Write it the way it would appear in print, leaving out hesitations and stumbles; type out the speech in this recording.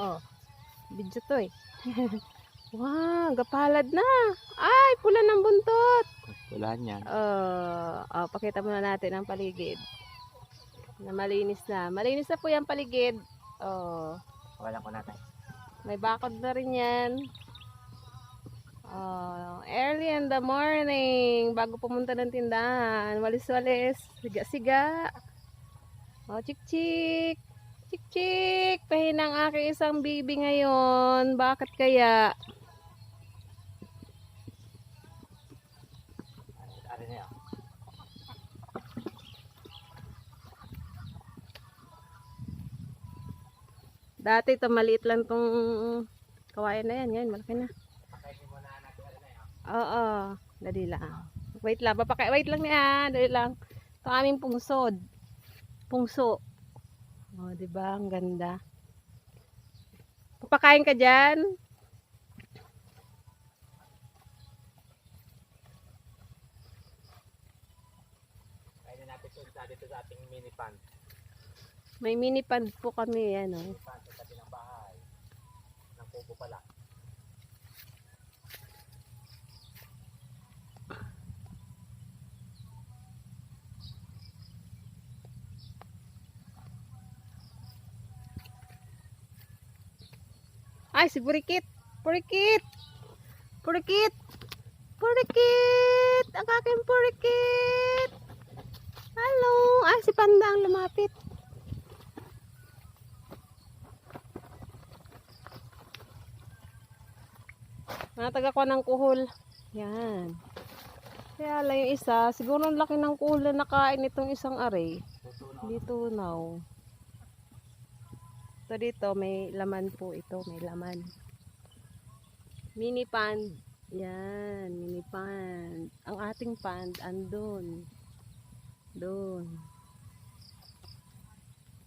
Oh, video to eh. Wow, gapalad na. Ay, pula ng buntot. Wala niyan. Pakita muna natin ang paligid. Na malinis na. Malinis na po yung paligid. Oh, Wala ko natin. may bakod na rin yan. Early in the morning, bago pumunta ng tindahan, walis-walis, siga-siga. Chik-chik. Chik-chik. Pahinang aking isang bibi ngayon. Bakit kaya? Ari na yan. Dati ito maliit lang tong kawayan na yan. Ngayon malaki na. Pakainin mo na natin ari na yan. Oo. Dali lang. Wait lang. Wait lang niya. Dali lang. Ito aming pungsod. Pungso. Diba? Ang ganda. Papakain ka dyan. Kainin natin dito sa ating mini pan. May mini pond po kami. Ano. Mini pan sa tabi ng bahay. Ng kubo pala. Ay, si Purikit. Purikit. Purikit. Purikit. Ang aking Purikit. Hello. Ay, si Panda ang lumapit. Natag ako ng kuhol. Yan. Kaya lang yung isa. Siguro ang laki ng kuhol na nakain itong isang aray. Dito now. So dito may laman po ito, may laman. Mini pond. Yan, mini pond. Ang ating pond andun.